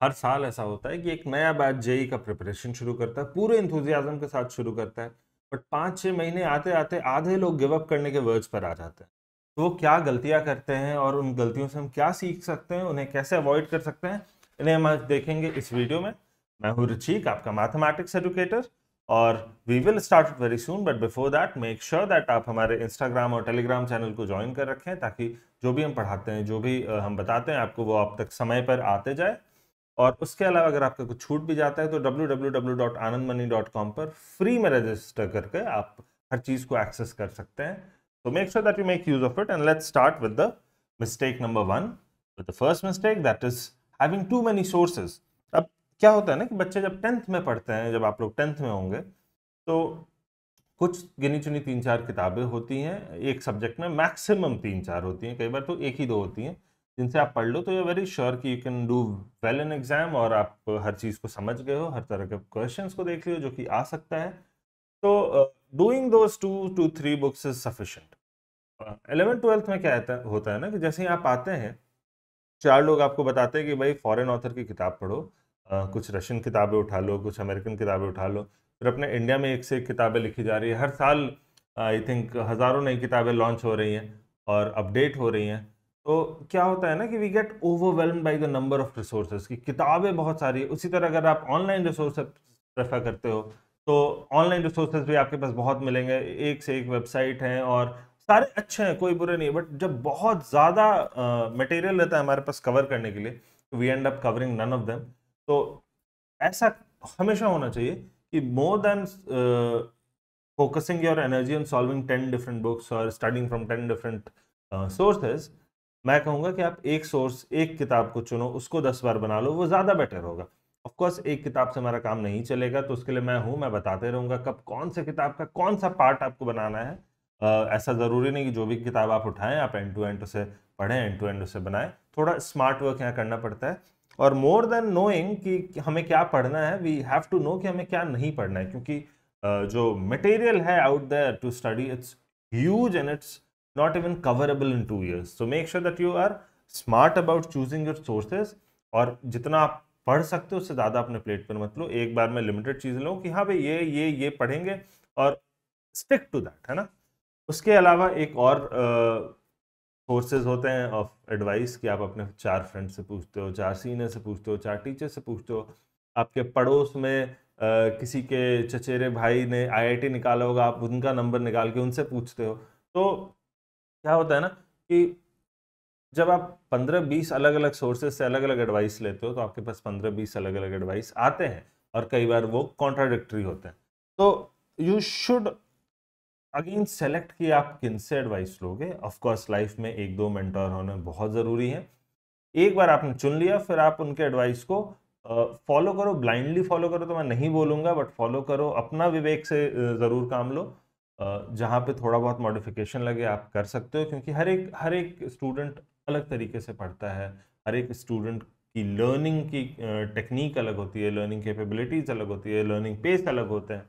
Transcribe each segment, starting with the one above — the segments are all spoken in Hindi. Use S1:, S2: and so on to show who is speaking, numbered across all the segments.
S1: हर साल ऐसा होता है कि एक नया बैच जेई का प्रिपरेशन शुरू करता है, पूरे इंथुजियाज्म के साथ शुरू करता है, बट 5-6 महीने आते आते आधे लोग गिव अप करने के वर्ज पर आ जाते हैं। तो वो क्या गलतियां करते हैं और उन गलतियों से हम क्या सीख सकते हैं, उन्हें कैसे अवॉइड कर सकते हैं, इन्हें हम आज देखेंगे इस वीडियो में। मैं हूं रुचिक, आपका मैथमेटिक्स एजुकेटर, और we will start very soon, but before that make sure that आप हमारे इंस्टाग्राम और टेलीग्राम चैनल को ज्वाइन कर रखें, ताकि जो भी हम पढ़ाते हैं, जो भी हम बताते हैं आपको, वो आप तक समय पर आते जाए। और उसके अलावा अगर आपका कुछ छूट भी जाता है तो www.anandmoney.com पर फ्री में रजिस्टर करके आप हर चीज को एक्सेस कर सकते हैं। तो make sure that you make use of it, and let's start with the mistake number 1, with the first mistake, that is having too many sources. अब क्या होता है ना कि बच्चे जब 10th में पढ़ते हैं, जब आप लोग 10th में होंगे, तो कुछ गिनी चुनी 3-4 किताबें होती हैं एक सब्जेक्ट में, मैक्सिमम 3-4 होती हैं, कई बार तो 1 ही 2 होती हैं, जिनसे आप पढ़ लो तो यू वेरी श्योर कि you can do well in exam, और आप हर चीज़ को समझ गए हो, हर तरह के क्वेश्चंस को देख लियो जो कि आ सकता है। तो doing those 2 to 3 books is sufficient. 11th-12th में क्या होता है ना कि जैसे ही आप आते हैं, 4 लोग आपको बताते हैं कि भाई फॉरेन ऑथर की किताब पढ़ो, कुछ रशियन किताबें उठा लो, कुछ अमेरिकन किताबें उठा लो, फिर अपने इंडिया में एक से एक किताबें लिखी जा रही है, हर साल आई थिंक हज़ारों नई किताबें लॉन्च हो रही हैं और अपडेट हो रही हैं। तो क्या होता है ना कि we get overwhelmed by the number of resources, की किताबें बहुत सारी है। उसी तरह अगर आप ऑनलाइन रिसोर्सेज प्रेफर करते हो, तो ऑनलाइन रिसोर्सेज भी आपके पास बहुत मिलेंगे, एक से एक वेबसाइट हैं और सारे अच्छे हैं, कोई बुरे नहीं, बट जब बहुत ज़्यादा मटेरियल रहता है हमारे पास कवर करने के लिए, तो we end up covering none of them. तो ऐसा हमेशा होना चाहिए कि more than focusing your energy on solving 10 different books और स्टडिंग फ्रॉम 10 डिफरेंट सोर्सेज, मैं कहूँगा कि आप एक सोर्स, एक किताब को चुनो, उसको 10 बार बना लो, वो ज़्यादा बेटर होगा। ऑफ कोर्स एक किताब से हमारा काम नहीं चलेगा, तो उसके लिए मैं हूँ, मैं बताते रहूँगा कब कौन से किताब का कौन सा पार्ट आपको बनाना है। ऐसा ज़रूरी नहीं कि जो भी किताब आप उठाएं आप एंड टू एंड उसे पढ़ें, एंड टू एंड उसे बनाएं। थोड़ा स्मार्ट वर्क यहाँ करना पड़ता है, और मोर देन नोइंग कि हमें क्या पढ़ना है, वी हैव टू नो कि हमें क्या नहीं पढ़ना है, क्योंकि जो मटेरियल है out there to study, it's huge and it's not even coverable in 2 years. So make sure that you are smart about choosing your sources, और जितना आप पढ़ सकते हो उससे ज़्यादा अपने प्लेट पर मत लो, एक बार में लिमिटेड चीज़ लो कि हाँ भाई ये पढ़ेंगे और स्टिक टू दैट, है ना। उसके अलावा एक और सोर्सेज होते हैं ऑफ एडवाइस कि आप अपने 4 फ्रेंड से पूछते हो, 4 सीनियर से पूछते हो, 4 टीचर से पूछते हो, आपके पड़ोस में किसी के चचेरे भाई ने आईआईटी निकाला होगा, आप उनका नंबर निकाल के उनसे पूछते हो। तो क्या होता है ना कि जब आप 15-20 अलग अलग सोर्सेज से अलग अलग एडवाइस लेते हो, तो आपके पास 15-20 अलग अलग एडवाइस आते हैं, और कई बार वो कॉन्ट्राडिक्टरी होते हैं। तो यू शुड अगेन सेलेक्ट कि आप किन से एडवाइस लोगे। ऑफ कोर्स लाइफ में 1-2 मेंटोर होना बहुत ज़रूरी है। एक बार आपने चुन लिया, फिर आप उनके एडवाइस को फॉलो करो, ब्लाइंडली फॉलो करो तो मैं नहीं बोलूँगा, बट फॉलो करो, अपना विवेक से ज़रूर काम लो। जहाँ पे थोड़ा बहुत मॉडिफिकेशन लगे आप कर सकते हो, क्योंकि हर एक स्टूडेंट अलग तरीके से पढ़ता है, हर एक स्टूडेंट की लर्निंग की टेक्निक अलग होती है, लर्निंग कैपेबिलिटीज अलग होती है, लर्निंग पेस अलग होते हैं।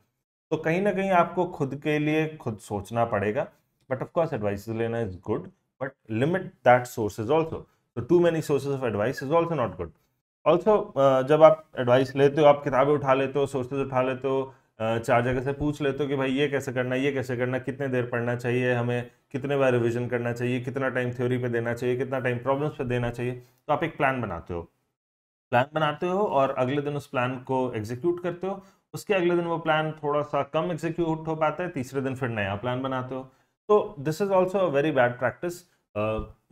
S1: तो कहीं ना कहीं आपको खुद के लिए खुद सोचना पड़ेगा, बट ऑफ कोर्स एडवाइस लेना is good, but limit that sources also. तो too many sources of advice is also not good. Also जब आप एडवाइस लेते हो, आप किताबें उठा लेते हो, सोर्सेज उठा लेते हो, 4 जगह से पूछ लेते हो कि भाई ये कैसे करना है, ये कैसे करना है, कितने देर पढ़ना चाहिए, हमें कितने बार रिवीजन करना चाहिए, कितना टाइम थ्योरी पे देना चाहिए, कितना टाइम प्रॉब्लम्स पे देना चाहिए। तो आप एक प्लान बनाते हो और अगले दिन उस प्लान को एग्जीक्यूट करते हो। उसके अगले दिन वो प्लान थोड़ा सा कम एग्जीक्यूट हो पाता है, तीसरे दिन फिर नया प्लान बनाते हो। तो this is also a very bad practice.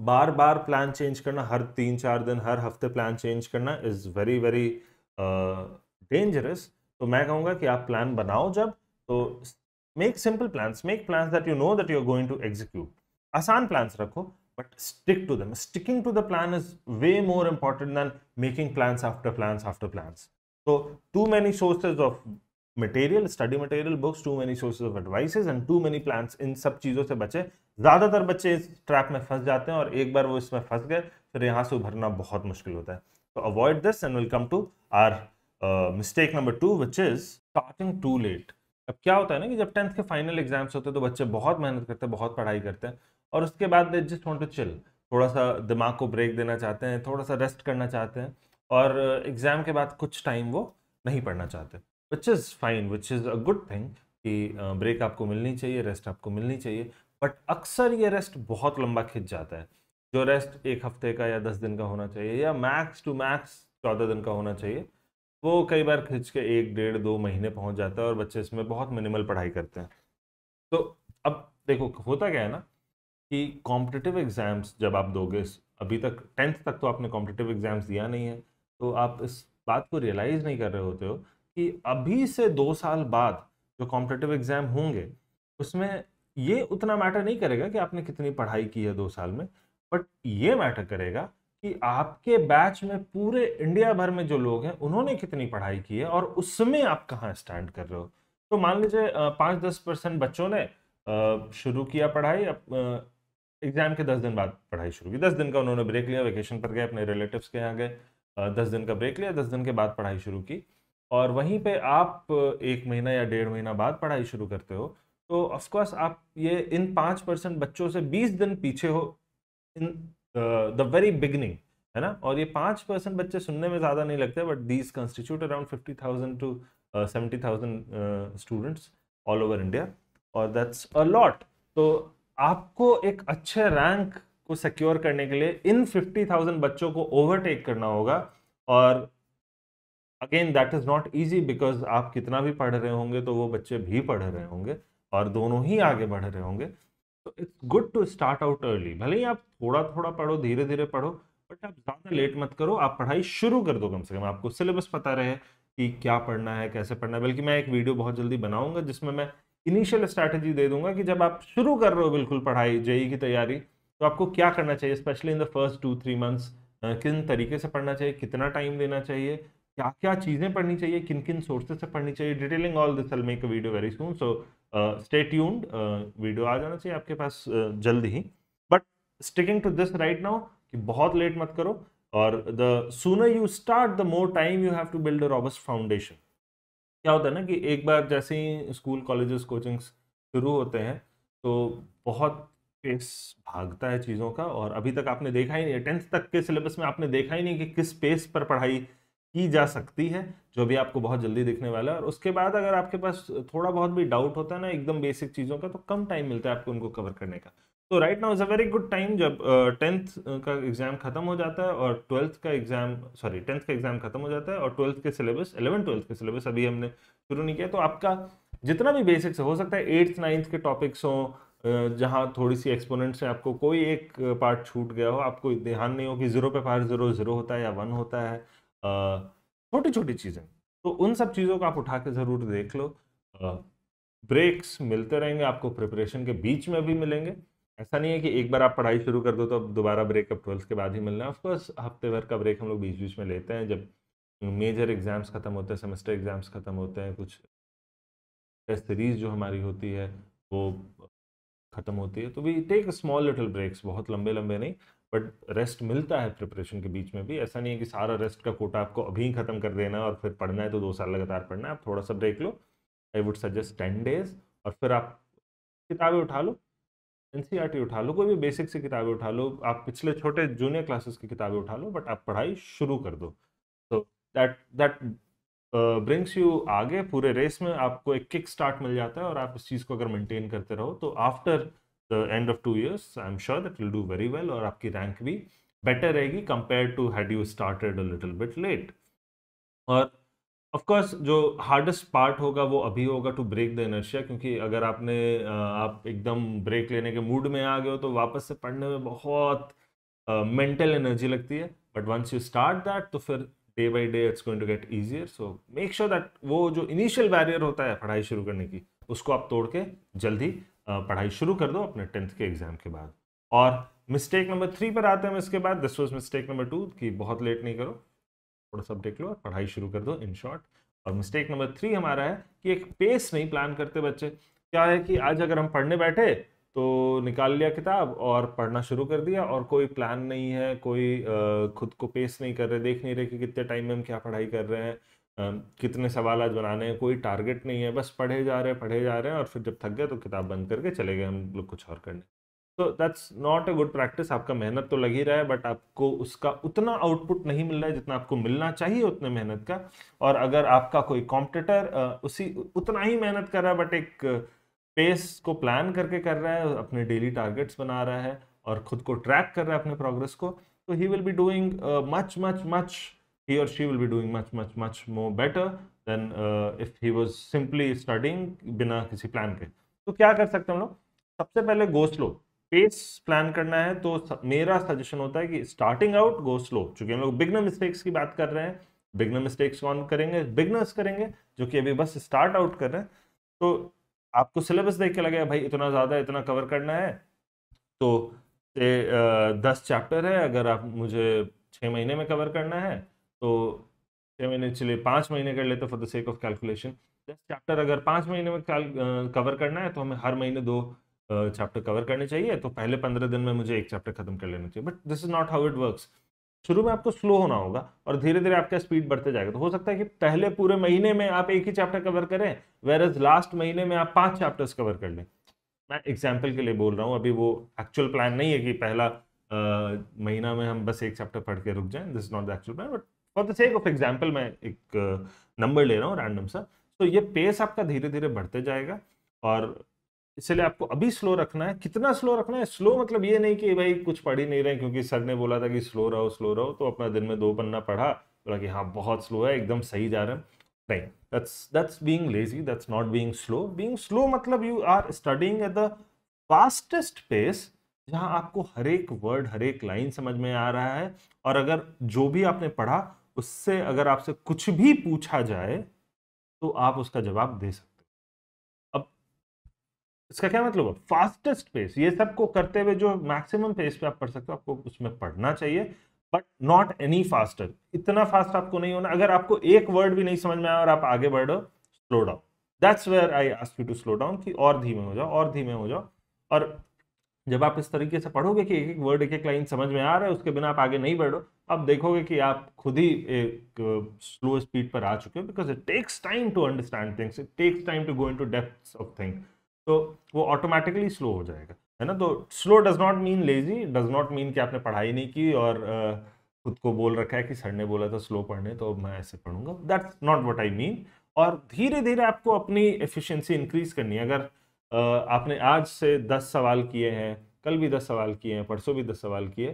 S1: बार बार प्लान चेंज करना, हर 3-4 दिन, हर हफ्ते प्लान चेंज करना इज वेरी वेरी डेंजरस। तो मैं कहूँगा कि आप प्लान बनाओ जब, तो make simple plans, make plans that you know that you are going to execute. आसान प्लान्स रखो, but stick to them. Sticking to the plan is way more important than making plans after plans after plans. So too many sources of material, study material, books, too many sources of advices and too many plans, इन सब चीज़ों से बचे। ज़्यादातर बच्चे इस ट्रैप में फंस जाते हैं, और एक बार वो इसमें फंस गए फिर यहाँ से उभरना बहुत मुश्किल होता है। तो avoid this and will come to our mistake number 2, which is starting too late. अब क्या होता है ना कि जब 10th के फाइनल एग्जाम्स होते हैं तो बच्चे बहुत मेहनत करते हैं, बहुत पढ़ाई करते हैं, और उसके बाद they just want to chill, थोड़ा सा दिमाग को ब्रेक देना चाहते हैं, थोड़ा सा रेस्ट करना चाहते हैं, और एग्ज़ाम के बाद कुछ टाइम वो नहीं पढ़ना चाहते, which is fine, which is a good thing कि ब्रेक आपको मिलनी चाहिए, रेस्ट आपको मिलनी चाहिए। बट अक्सर ये रेस्ट बहुत लंबा खिंच जाता है। जो रेस्ट 1 हफ्ते का या 10 दिन का होना चाहिए या मैक्स टू मैक्स 14 दिन का होना चाहिए, वो कई बार खिंच के 1 डेढ़ 2 महीने पहुंच जाता है और बच्चे इसमें बहुत मिनिमल पढ़ाई करते हैं। तो अब देखो होता क्या है ना कि कॉम्पिटिटिव एग्जाम्स जब आप दोगे, अभी तक 10th तक तो आपने कॉम्पिटिटिव एग्जाम्स दिया नहीं है, तो आप इस बात को रियलाइज नहीं कर रहे होते हो कि अभी से 2 साल बाद जो कॉम्पिटिटिव एग्जाम होंगे उसमें ये उतना मैटर नहीं करेगा कि आपने कितनी पढ़ाई की है 2 साल में, बट ये मैटर करेगा कि आपके बैच में पूरे इंडिया भर में जो लोग हैं उन्होंने कितनी पढ़ाई की है और उसमें आप कहाँ स्टैंड कर रहे हो। तो मान लीजिए 5-10% बच्चों ने शुरू किया पढ़ाई, एग्जाम के 10 दिन बाद पढ़ाई शुरू की, 10 दिन का उन्होंने ब्रेक लिया, वेकेशन पर गए, अपने रिलेटिव्स के यहाँ गए, 10 दिन का ब्रेक लिया, 10 दिन के बाद पढ़ाई शुरू की, और वहीं पे आप 1 महीना या डेढ़ महीना बाद पढ़ाई शुरू करते हो, तो ऑफकोर्स आप ये इन 5% बच्चों से 20 दिन पीछे हो इन द वेरी बिगनिंग, है ना। और ये 5% बच्चे सुनने में ज्यादा नहीं लगते, but these constitute around 50,000 to 70,000 students all over India, और दैट्स अ लॉट। तो आपको एक अच्छे रैंक को सिक्योर करने के लिए इन 50,000 बच्चों को ओवरटेक करना होगा। और again that is not easy, because आप कितना भी पढ़ रहे होंगे तो वो बच्चे भी पढ़ रहे होंगे और दोनों ही आगे बढ़ रहे होंगे। तो it's good to start out early, भले ही आप थोड़ा थोड़ा पढ़ो, धीरे धीरे पढ़ो, बट आप ज्यादा लेट मत करो, आप पढ़ाई शुरू कर दो, कम से कम आपको सिलेबस पता रहे कि क्या पढ़ना है, कैसे पढ़ना है। बल्कि मैं एक वीडियो बहुत जल्दी बनाऊंगा जिसमें मैं इनिशियल स्ट्रैटेजी दे दूंगा कि जब आप शुरू कर रहे हो बिल्कुल पढ़ाई जेई की तैयारी, तो आपको क्या करना चाहिए, specially in the first 2-3 months, किन तरीके से पढ़ना चाहिए, कितना टाइम देना चाहिए, क्या क्या चीजें पढ़नी चाहिए, किन किन सोर्सेज से पढ़नी चाहिए, detailing all this, I make a video very soon, so stay tuned, video आ जाना चाहिए आपके पास जल्द ही। But sticking to this right now कि बहुत लेट मत करो, और the sooner you start the more time you have to build a robust foundation. क्या होता है ना कि एक बार जैसे ही स्कूल कॉलेजेस कोचिंग्स शुरू होते हैं तो बहुत पेस भागता है चीज़ों का, और अभी तक आपने देखा ही नहीं है, 10th तक के सिलेबस में आपने देखा ही नहीं कि किस पेस पर पढ़ाई की जा सकती है, जो भी आपको बहुत जल्दी दिखने वाला है। और उसके बाद अगर आपके पास थोड़ा बहुत भी डाउट होता है ना एकदम बेसिक चीज़ों का, तो कम टाइम मिलता है आपको उनको कवर करने का। तो right now is a very good time, जब 10th का एग्जाम खत्म हो जाता है और 12th का एग्जाम, सॉरी 10th का एग्जाम खत्म हो जाता है और 12th के सिलेबस, 11th 12th के सिलेबस अभी हमने शुरू नहीं किया, तो आपका जितना भी बेसिक्स हो सकता है 8th 9th के टॉपिक्स हो, जहाँ थोड़ी सी एक्सपोनेंट से आपको कोई एक पार्ट छूट गया हो, आपको ध्यान नहीं हो कि 0 पे पार 0 0 होता है या 1 होता है, छोटी छोटी चीज़ें, तो उन सब चीज़ों को आप उठा के ज़रूर देख लो। ब्रेक्स मिलते रहेंगे आपको, प्रिपरेशन के बीच में भी मिलेंगे। ऐसा नहीं है कि एक बार आप पढ़ाई शुरू कर दो तो अब दोबारा ब्रेक अब 12th के बाद ही मिलना है। ऑफकोर्स हफ्ते भर का ब्रेक हम लोग बीच बीच में लेते हैं, जब मेजर एग्जाम्स खत्म होते हैं, सेमेस्टर एग्जाम्स खत्म होते हैं, कुछ टेस्ट सीरीज जो हमारी होती है वो खत्म होती है, तो we take small little breaks, बहुत लंबे लंबे नहीं, बट रेस्ट मिलता है प्रिपरेशन के बीच में भी। ऐसा नहीं है कि सारा रेस्ट का कोटा आपको अभी ही खत्म कर देना है और फिर पढ़ना है तो 2 साल लगातार पढ़ना है। आप थोड़ा सा ब्रेक लो, आई वुड सजेस्ट 10 days, और फिर आप किताबें उठा लो, एनसीईआरटी उठा लो, कोई भी बेसिक से किताबें उठा लो, आप पिछले छोटे जूनियर क्लासेस की किताबें उठा लो, बट आप पढ़ाई शुरू कर दो। तो दैट दैट ब्रिंग्स यू आगे पूरे रेस में, आपको एक किक स्टार्ट मिल जाता है, और आप इस चीज़ को अगर मेंटेन करते रहो तो after the end of 2 years I am sure that will do very well, और आपकी रैंक भी बेटर रहेगी compare to had you started a little bit late. और ऑफ कोर्स जो हार्डेस्ट पार्ट होगा वो अभी होगा टू ब्रेक द इनर्शिया, क्योंकि अगर आप एकदम ब्रेक लेने के मूड में आ गए हो तो वापस से पढ़ने में बहुत मेंटल एनर्जी लगती है, but once you start that तो फिर day by day it's going to get easier. So make sure that वो जो इनिशियल बैरियर होता है पढ़ाई शुरू करने की, उसको आप तोड़ के जल्दी पढ़ाई शुरू कर दो अपने 10th के एग्जाम के बाद। और मिस्टेक नंबर 3 पर आते हैं हम इसके बाद, दिस वॉज मिस्टेक नंबर 2, कि बहुत लेट नहीं करो, थोड़ा सा ब्रेक लो और पढ़ाई शुरू कर दो, इन शॉर्ट। और मिस्टेक नंबर 3 हमारा है कि एक पेस नहीं प्लान करते बच्चे। क्या है कि आज अगर हम पढ़ने बैठे तो निकाल लिया किताब और पढ़ना शुरू कर दिया, और कोई प्लान नहीं है, कोई खुद को पेस नहीं कर रहे, देख नहीं रहे कि कितने टाइम में हम क्या पढ़ाई कर रहे हैं, कितने सवाल आज बनाने हैं, कोई टारगेट नहीं है, बस पढ़े जा रहे हैं और फिर जब थक गए तो किताब बंद करके चले गए हम लोग कुछ और करने। तो that's not a good practice. आपका मेहनत तो लग ही रहा है बट आपको उसका उतना आउटपुट नहीं मिल रहा है जितना आपको मिलना चाहिए उतने मेहनत का। और अगर आपका कोई कॉम्पिटिटर उसी उतना ही मेहनत कर रहा है बट एक पेस को प्लान करके कर रहा है, अपने डेली टारगेट्स बना रहा है और खुद को ट्रैक कर रहा है अपने प्रोग्रेस को, तो he will be doing much much much, he or she will be doing much more better than if he was simply studying बिना किसी प्लान के। तो क्या कर सकते हैं हम लोग? सबसे पहले गो स्लो। पेस प्लान करना है तो मेरा सजेशन होता है कि स्टार्टिंग आउट गो स्लो। चूंकि हम लोग बिगनर मिस्टेक्स की बात कर रहे हैं, बिगनर मिस्टेक्स कौन करेंगे? बिगनर्स करेंगे जो कि अभी बस स्टार्ट आउट कर रहे हैं। तो आपको सिलेबस देख के लगेगा भाई इतना ज्यादा, इतना कवर करना है, तो 10 चैप्टर है, अगर आप मुझे 6 महीने में कवर करना है तो 6 महीने, चलिए 5 महीने कर लेते for the sake of calculation. 10 chapter अगर 5 महीने में कवर करना है तो हमें हर महीने 2 चैप्टर कवर करने चाहिए, तो पहले 15 दिन में मुझे 1 चैप्टर खत्म कर लेना चाहिए। But this is not how it works. शुरू में आपको स्लो होना होगा और धीरे धीरे आपका स्पीड बढ़ते जाएगा। तो हो सकता है कि पहले पूरे महीने में आप 1 ही चैप्टर कवर करें, वेर एज लास्ट महीने में आप 5 चैप्टर्स कवर कर लें। मैं एग्जाम्पल के लिए बोल रहा हूँ, अभी वो एक्चुअल प्लान नहीं है कि पहला महीना में हम बस 1 चैप्टर पढ़ के रुक जाएं। This is not the actual plan, but for the sake of example मैं एक नंबर ले रहा हूँ रैंडम सा। तो ये पेस आपका धीरे धीरे बढ़ते जाएगा और इसलिए आपको अभी स्लो रखना है। कितना स्लो रखना है? स्लो मतलब ये नहीं कि भाई कुछ पढ़ ही नहीं रहे क्योंकि सर ने बोला था कि स्लो रहो स्लो रहो, तो अपना दिन में 2 पन्ना पढ़ा, बोला कि हाँ बहुत स्लो है, एकदम सही जा रहे हैं। नहीं, that's being lazy, that's not being slow. Being slow मतलब you are studying at the fastest pace, जहां आपको हर एक वर्ड, हर एक लाइन समझ में आ रहा है और अगर जो भी आपने पढ़ा उससे अगर आपसे कुछ भी पूछा जाए तो आप उसका जवाब दे सकते हो। अब इसका क्या मतलब है? फास्टेस्ट पेस, ये सबको करते हुए जो मैक्सिमम पेस पे आप पढ़ सकते हो आपको उसमें पढ़ना चाहिए, बट नॉट एनी फास्टर। इतना फास्ट आपको नहीं होना। अगर आपको एक वर्ड भी नहीं समझ में आया और आप आगे बढ़ रहे हो, slow down. That's where I ask you to slow down, कि और धीमे हो जाओ और धीमे हो जाओ। और जब आप इस तरीके से पढ़ोगे कि एक एक वर्ड, एक एक लाइन समझ में आ रहा है, उसके बिना आप आगे नहीं बढ़ो, आप देखोगे कि आप खुद ही एक स्लो स्पीड पर आ चुके हो। Because it takes time to understand things, it takes time to go into depths of things, तो वो ऑटोमेटिकली स्लो हो जाएगा, है ना। तो slow does not mean lazy, does not mean कि आपने पढ़ाई नहीं की और खुद को बोल रखा है कि सर ने बोला था स्लो पढ़ने तो मैं ऐसे पढ़ूंगा। That's not what I mean. और धीरे धीरे आपको अपनी एफिशिएंसी इंक्रीज करनी है। अगर आपने आज से 10 सवाल किए हैं, कल भी 10 सवाल किए हैं, परसों भी 10 सवाल किए,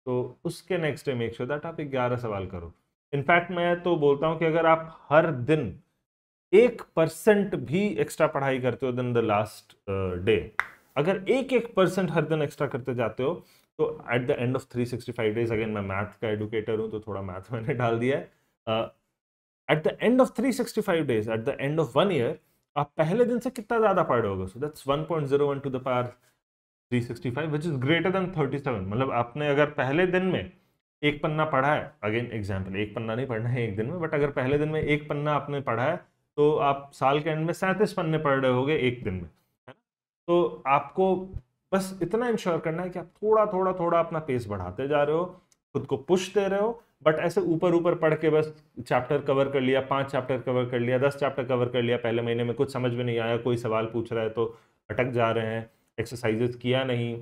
S1: तो उसके next day make sure that आप 11 सवाल करो। इनफैक्ट मैं तो बोलता हूं कि अगर आप हर दिन 1% भी एक्स्ट्रा पढ़ाई करते हो दिन द लास्ट डे, अगर 1% हर दिन एक्स्ट्रा करते जाते हो, तो at the end of 365 days, again मैं मैथ का एडुकेटर हूं तो थोड़ा मैथ मैंने डाल दिया है, at the end of 365 days, at the end of 1 year, आप पहले दिन से कितना ज्यादा पढ़ रहे होगे? So that's 1.01 to the power 365 which is greater than 37। मतलब आपने अगर पहले दिन में 1 पन्ना पढ़ा है, अगेन एग्जाम्पल, 1 पन्ना नहीं पढ़ना है एक दिन में, बट अगर पहले दिन में 1 पन्ना आपने पढ़ा है तो आप साल के एंड में 37 पन्ने पढ़ रहे होगे एक दिन में, है ना। तो आपको बस इतना इंश्योर करना है कि आप थोड़ा थोड़ा थोड़ा अपना पेस बढ़ाते जा रहे हो, खुद को पुश दे रहे हो। बट ऐसे ऊपर ऊपर पढ़ के बस चैप्टर कवर कर लिया, 5 चैप्टर कवर कर लिया, 10 चैप्टर कवर कर लिया पहले महीने में, कुछ समझ में नहीं आया, कोई सवाल पूछ रहा है तो अटक जा रहे हैं, एक्सरसाइजेस किया नहीं,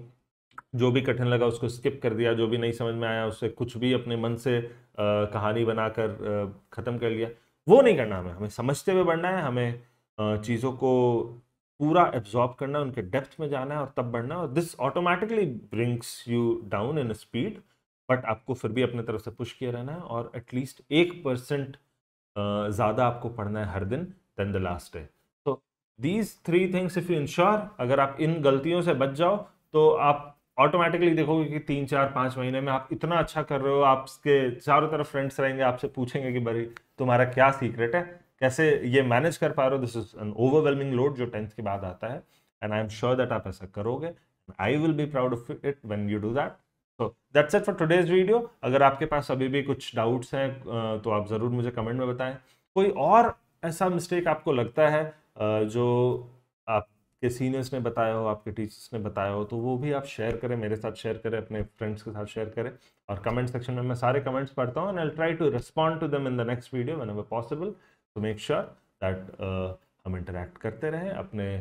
S1: जो भी कठिन लगा उसको स्किप कर दिया, जो भी नहीं समझ में आया उससे कुछ भी अपने मन से कहानी बनाकर खत्म कर लिया। वो नहीं करना हमें समझते हुए बढ़ना है, हमें चीज़ों को पूरा एब्जॉर्ब करना है, उनके डेप्थ में जाना है और तब बढ़ना है। और this automatically brings you down in speed, but आपको फिर भी अपने तरफ से पुश किया रहना है और एटलीस्ट 1% ज़्यादा आपको पढ़ना है हर दिन देन द लास्ट डे। तो these 3 things if you ensure, अगर आप इन गलतियों से बच जाओ तो आप ऑटोमेटिकली देखोगे कि 3, 4, 5 महीने में आप इतना अच्छा कर रहे हो, आपके चारों तरफ फ्रेंड्स रहेंगे, आपसे पूछेंगे कि भाई तुम्हारा क्या सीक्रेट है, कैसे ये मैनेज कर पा रहे हो। This is an overwhelming load जो 10th के बाद आता है, and I am sure that आप ऐसा करोगे। I will be proud of it when you do that. तो that's it for today's video. अगर आपके पास अभी भी कुछ डाउट्स हैं तो आप ज़रूर मुझे कमेंट में बताएं। कोई और ऐसा मिस्टेक आपको लगता है जो आपके सीनियर्स ने बताया हो, आपके टीचर्स ने बताया हो, तो वो भी आप शेयर करें, मेरे साथ शेयर करें, अपने फ्रेंड्स के साथ शेयर करें। और कमेंट सेक्शन में मैं सारे कमेंट्स पढ़ता हूँ and I will try to respond to them in the next video whenever possible, to make sure that हम इंटरेक्ट करते रहें, अपने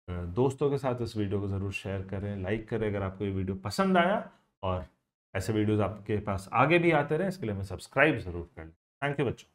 S1: दोस्तों के साथ इस वीडियो को ज़रूर शेयर करें, लाइक करें अगर आपको ये वीडियो पसंद आया, और ऐसे वीडियोस आपके पास आगे भी आते रहे इसके लिए हमें सब्सक्राइब ज़रूर कर लें। थैंक यू बच्चों।